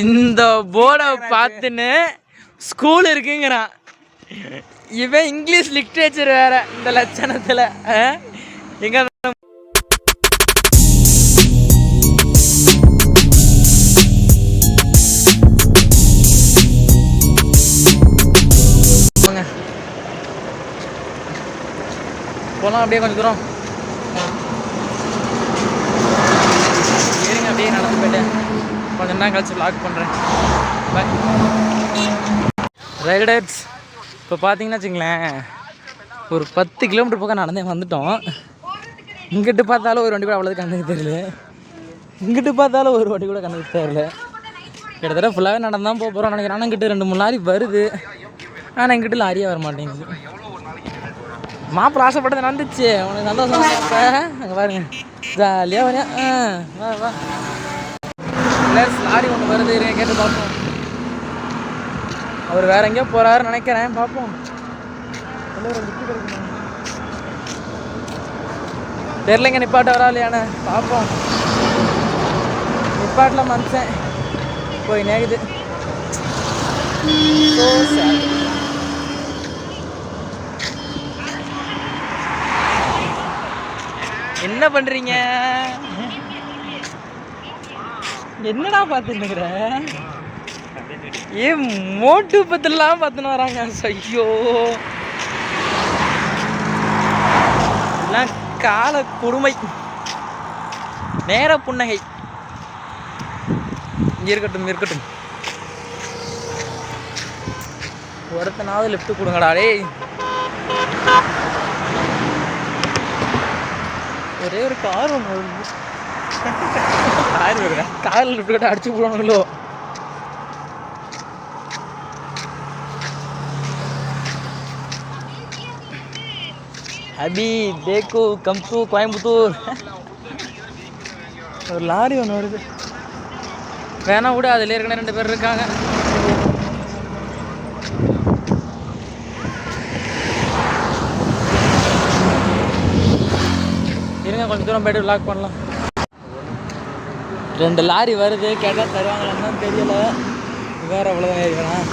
இந்த போர்டை பார்த்துன்னு ஸ்கூல் இருக்குங்கிறான். இவன் இங்கிலீஷ் லிட்ரேச்சர் வேற இந்த லட்சணத்தில். எங்க போகலாம் அப்படியே கொஞ்சம் தூரம் ஏறிங்க. அப்படியே நடந்து போயிட்டு கொஞ்சம் நேரம் கழிச்சு வ்ளாக் பண்ணுறேன். பாய் ரைடர்ஸ். இப்போ பார்த்தீங்கன்னா வச்சுங்களேன், ஒரு 10 கிலோமீட்டர் பக்கம் நடந்தே வந்துட்டோம். இங்கிட்டு பார்த்தாலும் ஒரு வண்டி கூட அவ்வளோது கண்ணுக்கு தெரியல, இங்கிட்டு பார்த்தாலும் ஒரு வண்டி கூட கண்ணுக்கு தெரியல. கிட்டத்தட்ட ஃபுல்லாகவே நடந்தான் போக போகிறோம் நினைக்கிறேன். ஆனால் இங்கிட்ட 2-3 லாரி வருது, ஆனால் இங்கிட்ட லாரியே வர மாட்டேங்குது. மாப்பிள்ள ஆசைப்பட்டது நடந்துச்சு, உனக்கு சந்தோஷம். இப்போ அங்கே பாருங்க ஜாலியாக வரையா. வா வா லாரி ஒன்று வருது, கேட்டு பார்ப்போம். அவர் வேற எங்கேயோ போறாருன்னு நினைக்கிறேன், பார்ப்போம். தெரியலைங்க நிப்பாட்ட வரா இல்லையானே, பார்ப்போம். நிப்பாட்டில் மனுஷன் போய் நேகுது. என்ன பண்றீங்க? என்னடா பார்த்துன்னுக்குற? ஏன் மோட்டு பத்திலாம் பார்த்துன்னு வராங்க. ஐயோ எல்லாம் கால கொடுமை. நேர புன்னகை. இருக்கட்டும் இருக்கட்டும், ஒருத்தனாவது லிஃப்ட் கொடுங்கடா. டேய் ஒரே ஒரு கார் ஒன்று கார் லிஃப்ட் கிட்ட அடிச்சு போடுவானுங்களோ. அபி தேக்கு கம்சு கோயம்புத்தூர். ஒரு லாரி ஒன்று வருது, வேணா கூட அதில் ஏற்கனவே 2 பேர் இருக்காங்க. இருங்க கொஞ்சம் தூரம் போய்ட்டு வ்ளாக் பண்ணலாம். 2 லாரி வருது, கேட்டால் தருவாங்களான்னு தான் தெரியல. வேறு அவ்வளோதான் ஏறிக்கலாம்.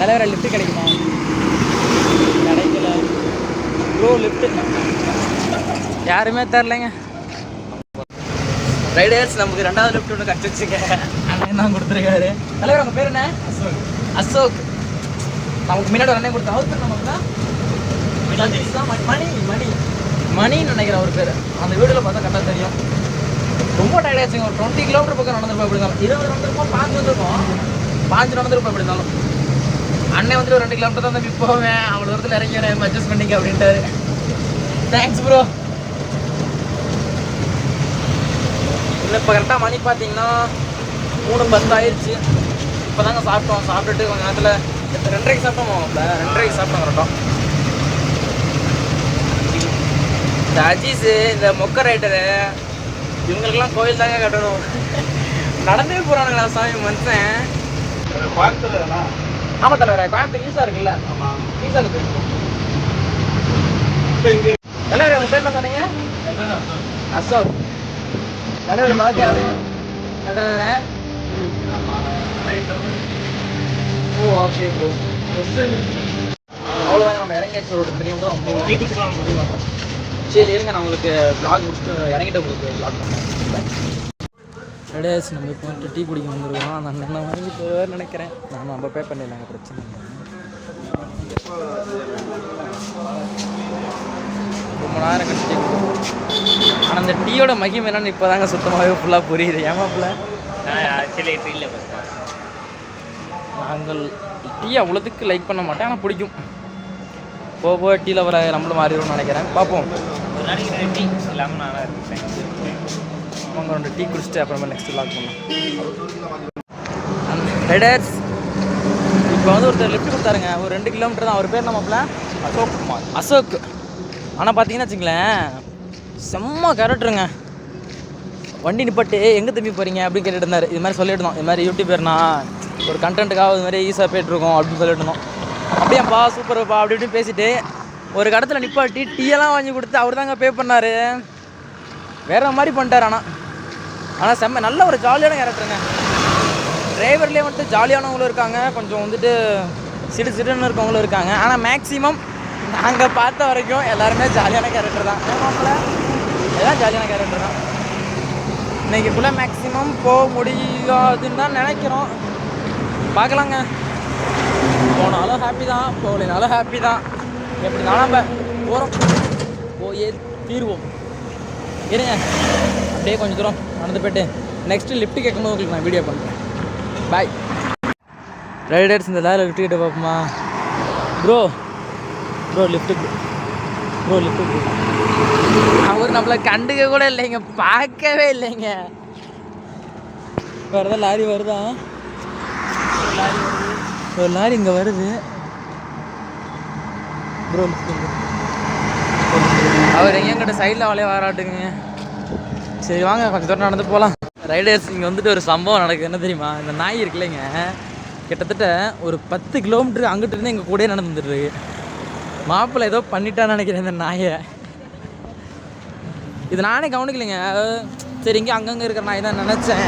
தலைவரை லிஃப்ட்டு கிடைக்குமா? கிடைக்கல ப்ரோ, லிஃப்ட்டு யாருமே தரலைங்க. ரைடர்ஸ் நமக்கு 2வது லிஃப்ட் ஒன்று கட்டுச்சுங்க, அண்ணன் தான் கொடுத்துருக்காரு. தலைவர் உங்கள் பேர் என்ன? அசோக். நமக்கு முன்னாடி ஒரு அண்ணன் கொடுத்தா, அவர் பேர் நமக்கு மணின்னு நினைக்கிறேன் அவர் பேர். அந்த வீடியோவில் பார்த்தா கரெக்டாக தெரியும். ரொம்ப டயர்ட் ஆச்சுங்க. ஒரு 20 கிலோமீட்டர் பக்கம் நடந்துருப்போம். எப்படி இருந்தாலும் 20 நடந்திருப்போம், 5 வந்துருப்போம், 5 நடந்திருப்போம். எப்படி இருந்தாலும் அண்ணன் வந்துட்டு ஒரு 2 கிலோமீட்டர் தான் தம்பி போவேன், அவ்வளோ தூரத்தில் இறங்கிடுறேன், அட்ஜஸ்ட் பண்ணிங்க அப்படின்ட்டாரு. Thanks bro. இன்னும் இப்போ கரெக்டாக மணி பார்த்தீங்கன்னா 3:10 ஆயிடுச்சு. இப்போ தாங்க சாப்பிட்டோம். சாப்பிட்டுட்டு கொஞ்சம் நேரத்தில் 2:30 சாப்பிட்டோம். 2:30 சாப்பிட்டோம் கரெக்டாக. இந்த அஜீஸு, இந்த மொக்க ரைட்டரு, இவங்களுக்கெல்லாம் கோயில் தாங்க கட்டணும். நடந்தே போகிறானுங்களா சாமி மனுஷன். ஆமாம் தலைவரா, கோயம்புத்தூர் ஈஸா இருக்குல்ல? ஈஸா இருக்கு. தலைவர் உங்கள் பேர் என்ன சொன்னீங்க? அசோக். தலைவர் மாத்தியாரு. ஓ ஓகே ப்ரோ. அவ்வளோதான், நம்ம இறங்கியாச்சு. ஒரு தெரியும் தான். சரி இருங்க, நான் உங்களுக்கு வ்ளாக் முடிச்சுட்டு இறங்கிட்டு உங்களுக்கு வ்ளாக் பண்ணுறேன். ரெடியாச்சு. நம்ம இப்போ வந்துட்டு டீ குடிக்க வந்துருக்கோம். அந்த அண்ணன் வாங்கிட்டு நினைக்கிறேன். நம்ம பே பண்ணிடலாங்க, பிரச்சனை இல்லை. ரொம்ப நேரம் கழிச்சு டீ குடிக்கும். ஆனால் அந்த டீயோட மகிமை என்னன்னு இப்போ தாங்க சுத்தமாகவே ஃபுல்லாக புரியுது. ஏமாப்பில் நாங்கள் டீ அவ்வளோதுக்கு லைக் பண்ண மாட்டேன், ஆனால் பிடிக்கும். போக டீயில் வர நம்மளும் மாறிடும்னு நினைக்கிறேன். பார்ப்போம். அவங்க 2 டீ குடிச்சிட்டு அப்புறமா நெக்ஸ்ட் வ்ளாக் பண்ணலாம். ரைடர்ஸ் இப்போ வந்து ஒருத்தர் லிஃப்ட் கொடுத்தாருங்க. ஒரு 2 கிலோமீட்டர் தான். அவர் பேர் நம்மள அசோக். ஆனால் பார்த்தீங்கன்னா வச்சுங்களேன், செம்ம கேரக்டருங்க. வண்டி நிப்பாட்டு எங்கே தம்பி போகிறீங்க அப்படின்னு கேட்டுட்டு இருந்தார். இது மாதிரி சொல்லிட்டு இருந்தோம், இது மாதிரி யூடியூபர்னா ஒரு கண்டென்ட்டுக்காக இது மாதிரி ஈஸியாக போய்ட்டுருக்கோம் அப்படின்னு சொல்லிட்டு இருந்தோம். அப்படியேப்பா சூப்பர்ப்பா அப்படி இப்படின்னு பேசிட்டு ஒரு கடத்தில் நிப்பாட்டி டீயெல்லாம் வாங்கி கொடுத்து அவர் தாங்க பே பண்ணார். வேறு மாதிரி பண்ணிட்டார். ஆனால் செம்ம நல்ல ஒரு ஜாலியான கேரக்டருங்க. டிரைவர்லேயே வந்துட்டு ஜாலியானவங்களும் இருக்காங்க, கொஞ்சம் வந்துட்டு சிடுன்னு இருக்கவங்களும் இருக்காங்க. ஆனால் மேக்ஸிமம் நாங்கள் பார்த்த வரைக்கும் எல்லாருமே ஜாலியான கேரக்டர் தான். எல்லாம் ஜாலியான கேரக்டர் தான். இன்றைக்கி ஃபுல்லாக மேக்ஸிமம் போக முடியாதுன்னு தான் நினைக்கிறோம். பார்க்கலாங்க. போனாலும் ஹாப்பி தான், போகலினாலும் ஹாப்பி தான். எப்படினாலும் நம்ம போகிறோம், போயே தீர்வோம். இருங்க அப்படியே கொஞ்சம் தூரம் நடந்து போய்ட்டு நெக்ஸ்ட்டு லிஃப்ட்டு கேட்கும்போது உங்களுக்கு நான் வீடியோ பண்ணுறேன். பாய் ரைடர்ஸ். இந்த லேரில் லிஃப்ட் கிட்ட பார்ப்போமா? ப்ரோ லிஃப்ட்டு அவர் நம்மளை கண்டுக்க கூட இல்லைங்க, பார்க்கவே இல்லைங்க. வருதா லாரி வருதா? ஒரு லாரி இங்கே வருது ப்ரோ. அவர் எங்கிட்ட சைடில் வளைய வராட்டுங்க. சரி வாங்க கொஞ்சம் தூரம் நடந்து போகலாம். ரைடர்ஸ் இங்கே வந்துட்டு ஒரு சம்பவம் நடக்குது. என்ன தெரியுமா? இந்த நாய் இருக்குல்லைங்க, கிட்டத்தட்ட ஒரு 10 கிலோமீட்டர் அங்கிட்டு இருந்து எங்கள் கூடயே நடந்து வந்துட்டுருக்கு. மாப்பிள்ளை ஏதோ பண்ணிட்டான்னு நினைக்கிறேன் இந்த நாயை. இது நானே கவனிக்கலைங்க. சரி இங்கே அங்கங்கே இருக்கிற நாய் தான் நினச்சேன்.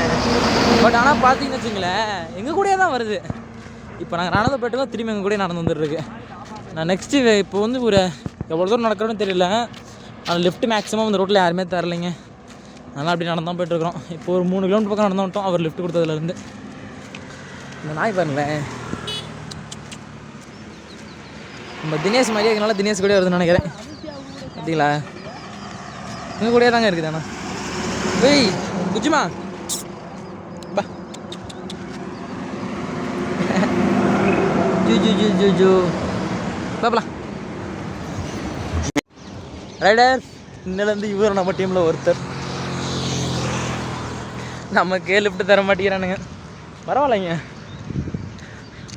பட் ஆனால் பார்த்தீங்கன்னு வச்சுங்களேன், எங்கள் கூடயே தான் வருது. இப்போ நாங்கள் நடந்து போய்ட்டு தான் திரும்பி எங்கள் கூட நடந்து வந்துட்டுருக்கு. நான் நெக்ஸ்ட்டு இப்போ வந்து ஒரு எவ்வளோ தூரம் நடக்கிறோன்னு தெரியல. ஆனால் லிஃப்ட் மேக்ஸிமம் இந்த ரோட்டில் யாருமே தரலைங்க. அதனால் அப்படி நடந்து தான் போய்ட்டுருக்குறோம். இப்போ ஒரு 3 கிலோமீட்டர் பக்கம் நடந்து வந்துட்டோம் அவர் லிஃப்ட் கொடுத்ததுலேருந்து. இந்த நாய் பாருங்களேன், நம்ம தினேஷ் மாதிரியே இருக்கனால தினேஷ் கூட வருதுன்னு நினைக்கிறேன். பார்த்தீங்களா? எங்கள் கூடயே தாங்க இருக்குது. ஆனால் ஏய் குஜிமா பா ஜூ பாப்பலாம். ரைடர் இன்னிலேருந்து இவர் நம்ம டீமில் ஒருத்தர். நமக்கே லிஃப்ட் தர மாட்டேங்கிறானுங்க. பரவாயில்லைங்க,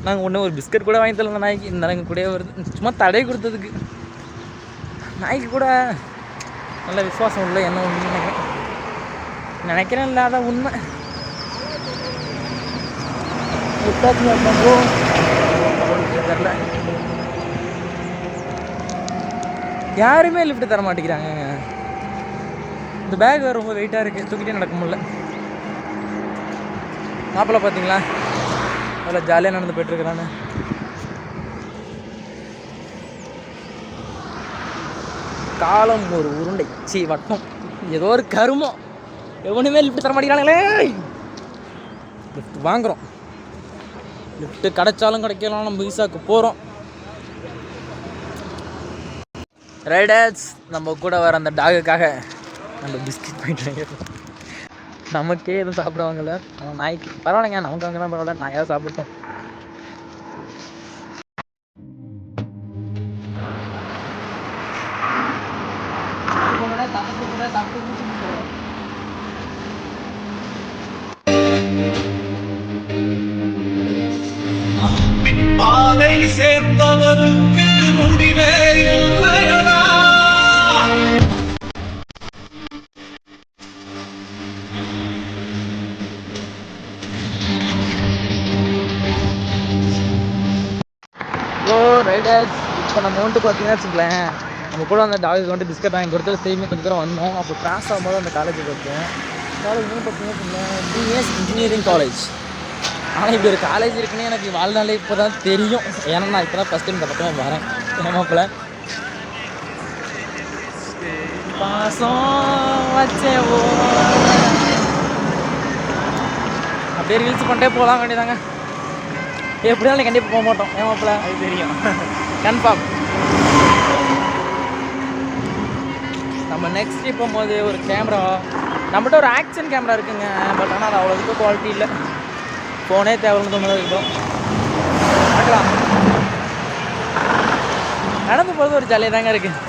நாங்கள் ஒன்று ஒரு பிஸ்கட் கூட வாங்கி தரல நாய்க்கு. இந்த நாங்கள் கூட வருது சும்மா தடை கொடுத்ததுக்கு. நாய்க்கு கூட நல்ல விசுவாசம் உள்ள என்ன ஒன்று நினைக்கிறேன். இல்லை அதான் உண்மை. தெரில, யாருமே லிஃப்ட் தர மாட்டேங்கிறாங்க. இந்த பேக் ரொம்ப வெயிட்டாக இருக்குது, தூக்கிட்டே நடக்க முடியல. மாப்பிள்ளை பார்த்தீங்களா அவ்வளோ ஜாலியாக நடந்து போய்ட்டுருக்குறான்னு. காலம் ஒரு உருண்டை, வட்டம், ஏதோ ஒரு கருமம். எவனுமே லிஃப்ட் தர மாட்டேங்கிறாங்களே. லிஃப்ட் வாங்குகிறோம், லிஃப்ட்டு கிடைச்சாலும் கிடைக்கலாம், நம்ம விசாக்கு போகிறோம். ரைடர்ஸ் நம்ம கூட வர அந்த டாகுக்காக நம்ம பிஸ்கட் போயிட்டு நமக்கே எதுவும் சாப்பிடுவாங்கல்ல, அவன் நாய்க்கு பரவாயில்லைங்க, நமக்கு அங்கே தான் பரவாயில்ல, நாயாக சாப்பிட்டோம். பாதை சேர்ந்தவருக்கு முடிவே இல்லையடா. ரைடர்ஸ் இப்போ நம்ம வந்துட்டு பார்த்தீங்கன்னா வச்சுங்களேன், நம்ம கூட அந்த டாகுக்கு வந்துட்டு பிஸ்கட் வாங்கி கொடுத்து திரும்பி கொஞ்சம் தூரம் வந்தோம். அப்போ கிராஸ் ஆகும்போது அந்த காலேஜுக்கு வச்சோம். காலேஜ் பார்த்தீங்கன்னா பிஎஸ் இன்ஜினியரிங் காலேஜ். ஆனால் இப்படி ஒரு காலேஜ் இருக்குன்னு எனக்கு வாழ்நாளே இப்போ தான் தெரியும். ஏன்னா நான் இப்போ தான் ஃபஸ்ட் டைம் இந்த பக்கம் வரேன். ஏமாப்பில் பாசம் வச்சேவோ அப்படியே ரீல்ஸ் பண்ணிட்டே போகலாம் வேண்டியதாங்க. எப்படினாலும் கண்டிப்பாக போக மாட்டோம். ஏமாப்பில் அது தெரியும், கன்ஃபார்ம். நம்ம நெக்ஸ்ட் போகும்போது ஒரு கேமரா, நம்மகிட்ட ஒரு ஆக்ஷன் கேமரா இருக்குங்க. பட் ஆனால் அது அவ்வளோதுக்கு குவாலிட்டி இல்லை. ஃபோனே தேவைன்னு தோணுது. இப்போ பார்க்கலாம். நடந்து போகிறது ஒரு ஜாலியாக தாங்க இருக்குது.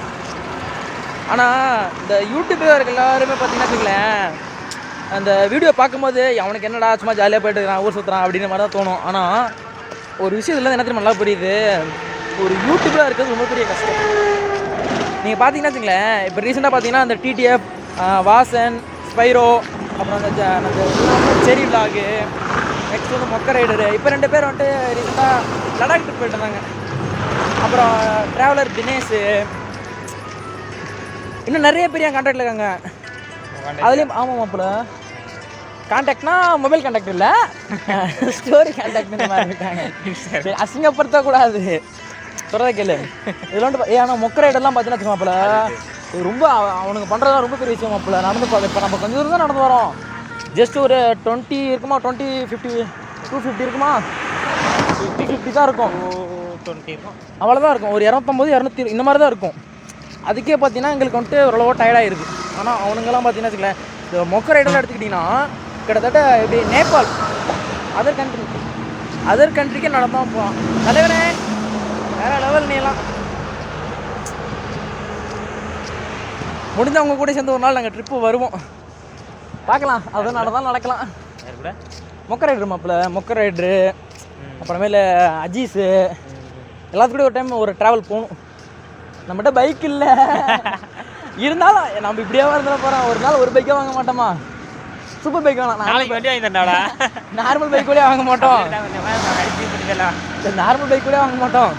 ஆனால் இந்த யூடியூபர் எல்லாருமே பார்த்தீங்கன்னா வச்சுங்களேன், அந்த வீடியோ பார்க்கும்போது அவனுக்கு என்னடா சும்மா ஜாலியாக போய்ட்டு இருக்கான், ஊர் சுற்றுறான் அப்படின்ற மாதிரி தான் தோணும். ஆனால் ஒரு விஷயத்தில் என்ன தெரியுமா நல்லா புரியுது, ஒரு யூடியூபராக இருக்கிறது ரொம்ப பெரிய கஷ்டம். நீங்கள் பார்த்தீங்கன்னா வச்சுங்களேன், இப்போ ரீசெண்டாக பார்த்தீங்கன்னா அந்த டிடிஎஃப், வாசன், ஸ்பைரோ, அப்புறம் அந்த செரி விலாகு, நெக்ஸ்ட் வந்து மொக்க ரைடரு, இப்போ 2 பேர் வந்துட்டு ரீசெண்டாக லடாக் ட்ரிப் போய்ட்டு இருந்தாங்க. அப்புறம் ட்ராவலர் தினேஷ், இன்னும் நிறைய பேர் என் கான்டாக்டில் இருக்காங்க. அதுலேயும் ஆமாம் மாப்பிள்ள கான்டாக்ட்னா மொபைல் கான்டாக்ட் இல்லை, ஸ்டோரி கான்டாக்ட் இந்த மாதிரி இருக்காங்க. சரி அசிங்கப்படுத்தக்கூடாது, சொல்கிறத கேளு. இதெல்லாம் ஆனால் மொக்க ரைடெல்லாம் பார்த்தீங்கன்னா மாப்பிள்ள ரொம்ப அவனுக்கு பண்ணுறதுலாம் ரொம்ப பெரிய விஷயம் மாப்பிள்ள. நடந்து இப்போ நம்ம கொஞ்சம் தூரம் தான் நடந்து வரோம். ஜஸ்ட் ஒரு 20 இருக்குமா, 20, 50, 250 இருக்குமா, 250 தான் இருக்கும், 20 இருக்கும், அவ்வளோதான் இருக்கும். ஒரு 250, 200 இந்த மாதிரி தான் இருக்கும். அதுக்கே பார்த்தீங்கன்னா எங்களுக்கு வந்துட்டு ஓரளவு டயர்டாகிருக்கு. ஆனால் அவனுங்கெல்லாம் பார்த்தீங்கன்னா வச்சுக்கலேன், இந்த மொக்க ரைடெல்லாம் எடுத்துக்கிட்டிங்கன்னா கிட்டத்தட்ட இப்படி நேபாள் அதர் கண்ட்ரிக்கே நடந்தான் போவான். தலைவரே வேற லெவல். நீலாம் முடிஞ்சவங்க கூட சேர்ந்து ஒரு நாள் நாங்கள் ட்ரிப்பு வருவோம், பார்க்கலாம். அதனால தான் நடக்கலாம். மொக்க ரைடரு மாப்பிள்ள, மொக்க ரைடரு, அப்புறமேல அஜீஸு எல்லாத்துக்கூட ஒரு டைம் ஒரு ட்ராவல் போகணும். நம்மகிட்ட பைக் இல்லை, இருந்தாலும் நம்ம இப்படியே இருந்தாலும் போகிறோம். ஒரு நாள் ஒரு பைக்கே வாங்க மாட்டோமா, சூப்பர் பைக் வேணாம், நார்மல் பைக் கூட வாங்க மாட்டோம், நார்மல் பைக் கூட வாங்க மாட்டோம்.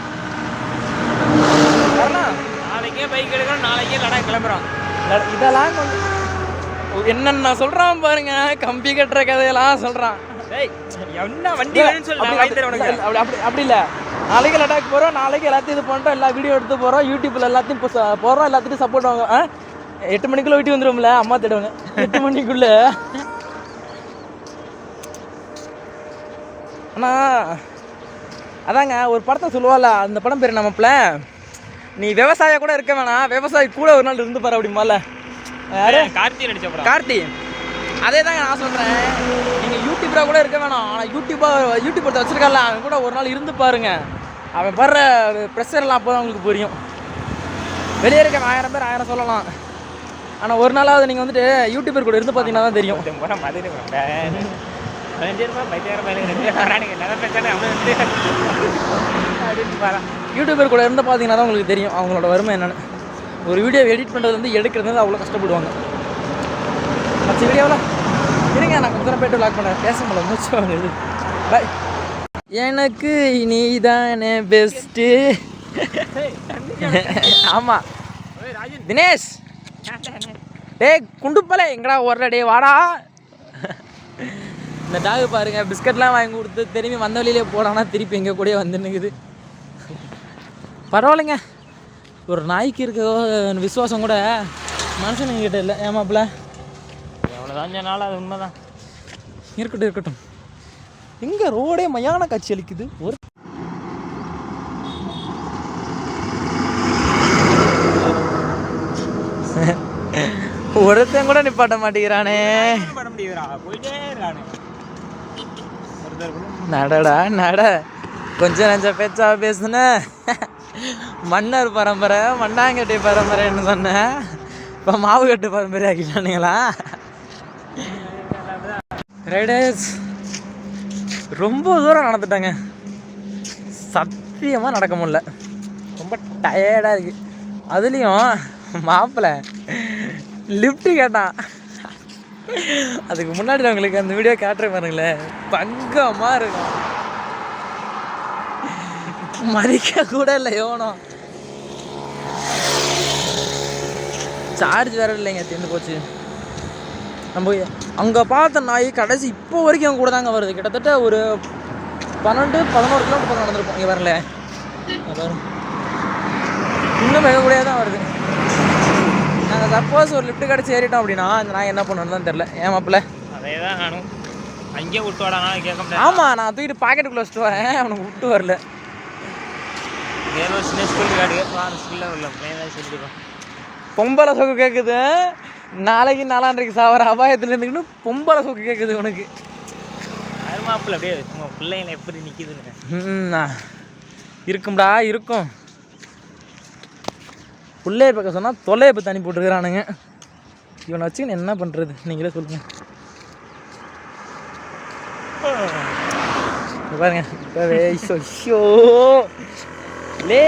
நாளைக்கே பைக் எடுக்கிறோம், நாளைக்கே லடாக் கிளம்புறோம். இதெல்லாம் என்னென்ன சொல்கிறான் பாருங்க, கம்பி கட்டுற கதையெல்லாம் சொல்கிறான். என்ன வண்டி அப்படி இல்லை, நாளைக்கு லடாக் போகிறோம், நாளைக்கு எல்லாத்தையும் இது பண்ணுறோம், எல்லா வீடியோ எடுத்து போகிறோம், யூடியூப்பில் எல்லாத்தையும் போடுறோம், எல்லாத்துட்டும் சப்போர்ட் வாங்க. 8 மணிக்குள்ளே வீட்டுக்கு வந்துடுவோம்ல, அம்மா தேடுவாங்க 8 மணிக்குள்ளே. ஆனால் அதாங்க ஒரு படத்தை சொல்லுவாள், அந்த படம் பேர் நம்மப்பில், நீ விவசாய கூட இருக்க வேணாம், விவசாயி கூட ஒரு நாள் இருந்து பாரு அப்படிமால. யாரு? கார்த்தி நடிச்ச படம். கார்த்தி, அதே தாங்க நான் சொல்கிறேன். நீங்கள் யூடியூபராக கூட இருக்க வேணாம், ஆனால் யூடியூப் ஒருத்த வச்சுருக்கால, அவன் கூட ஒரு நாள் இருந்து பாருங்க. அவன் படுற ப்ரெஷர்லாம் அப்போ தான் உங்களுக்கு புரியும். வெளியே இருக்க 1000 பேர் 1000 சொல்லலாம், ஆனால் ஒரு நாளாவது நீங்கள் வந்துட்டு யூடியூபர் கூட இருந்து பார்த்தீங்கன்னா தான் தெரியும். யூடியூபர் கூட இருந்து பார்த்தீங்கன்னா தான் உங்களுக்கு தெரியும் அவங்களோட வறுமை என்னென்னு. ஒரு வீடியோ எடிட் பண்ணுறது வந்து எடுக்கிறது அவ்வளோ கஷ்டப்படுவாங்க. மற்ற வீடியோவில் இருங்க, நான் கொஞ்சம் போய்ட்டு லாக் பண்ணேன், பேச முடியல, மூச்சு வாங்குது. பாய். எனக்கு நீ தானே பெஸ்ட்டு. ஆமாம் தினேஷ், டேய் குண்டுப்பலே எங்கடா ஒரு டே வாடா. இந்த டாகு பாருங்கள், பிஸ்கட்லாம் வாங்கி கொடுத்து திரும்பி வந்த வழியிலே போடானா திருப்பி எங்கள் கூட வந்துன்னுக்குது. பரவாயில்லைங்க, ஒரு நாய்க்கு இருக்க விசுவாசம் கூட மனுஷனுங்க கிட்ட இல்லை. ஏமாப்பிள்ள எவ்வளோதான் சொன்னாலும் அது உண்மைதான். இருக்கட்டும் இருக்கட்டும். எங்கே ரோடே மயான காட்சி அளிக்குது. ஒருத்தன் கூட நிப்பாட்ட மாட்டேங்கிறானே. நடடா நட, கொஞ்சம் நஞ்ச பேச்சா பேசுன. மன்னர் பரம்பரை, மண்ணாங்கட்டி பரம்பரைன்னு சொன்னேன், இப்போ மாவு கட்டு பரம்பரை ஆக்கிட்டானுங்களா? ரைடர்ஸ் ரொம்ப தூரம் நடந்துட்டாங்க, சத்தியமாக நடக்க முடியல, ரொம்ப டயர்டாக இருக்குது. அதுலேயும் மாப்பிள்ளை லிஃப்ட்டு கேட்டான். அதுக்கு முன்னாடி உங்களுக்கு அந்த வீடியோ கேட்டுறேன் பாருங்களேன், பங்கமாக இருக்கும். மதிக்க கூட இல்லை எவனும். சார்ஜ் வேறு இல்லைங்க, தீர்ந்து போச்சு. நம்ம அங்கே பார்த்த நாய் கடைசி இப்போ வரைக்கும் அவங்க கூட தாங்க வருது. கிட்டத்தட்ட ஒரு 12-11 கிலோமீட்டர் நடந்திருப்போம். இங்கே வரல, இன்னும் மிக கூடயே தான் வருது. நாங்கள் சப்போஸ் ஒரு லிஃப்ட் கிடச்சி ஏறிட்டோம் அப்படின்னா அந்த நாய் என்ன பண்ணணும்னு தான் தெரில. ஏன் மாப்பிள்ள? அதே தான் நானும் அங்கேயே விட்டு வரானா கேட்க முடியாது. ஆமாம், நான் தூக்கிட்டு பாக்கெட்டுக்குள்ளே வச்சுட்டு வரேன், அவனுக்கு விட்டு வரல. பொம்பளை சொக்கு கேட்குது, நாளைக்கு 4 சாவர அபாயத்தில் இருந்துக்கிட்டு பொம்பளை சொக்கு கேட்குது உனக்கு. மாப்பிள்ள அப்படியே பிள்ளைங்களை எப்படி நிற்கிதுன்னு இருக்கும்டா இருக்கும். பிள்ளைய பார்க்க சொன்னால் தொல்லையை பற்றி அனுப்பி விட்டுருக்குறானுங்க. இவனை வச்சுக்கின்னு என்ன பண்ணுறது நீங்களே சொல்லுங்கள். பாருங்க இப்போவே ஐயோ லே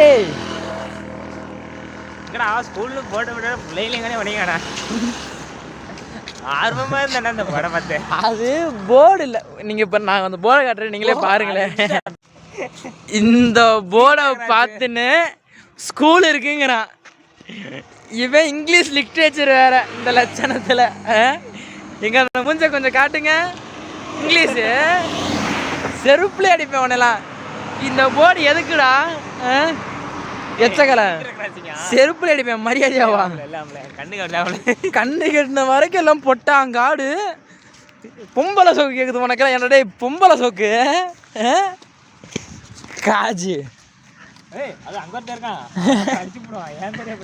ஸ்கூலில் போட்ட விட பிள்ளைங்கன்னே வணிகடா ஆர்வமாக இருந்தேன் அந்த படம் பார்த்து. அது போர்டு இல்லை, நீங்கள் இப்போ நான் அந்த போர்டை காட்டுறேன், நீங்களே பாருங்களேன். இந்த போர்டை பார்த்துன்னு ஸ்கூல் இருக்குங்கிறான் இவன். இங்கிலீஷ் லிட்ரேச்சர் வேறு இந்த லட்சணத்தில். எங்க அந்த மூஞ்ச கொஞ்சம் காட்டுங்க. இங்கிலீஷு செருப்புல அடிப்பேன் உன்னெல்லாம். இந்த போர்டு எதுக்குடா? எச்சக்கலை செருப்புல அடிப்பேன். மரியாதையாவா? கண்ணு கட்டின வரைக்கும் எல்லாம் பொட்டாங்காடு. பொம்பளை சோக்கு கேக்குது உனக்கெல்லாம். என்னடே பொம்பளை சோக்கு காஜி. அது அங்க இருக்கான். அடிச்சு போடுவான். ஏன் தெரிய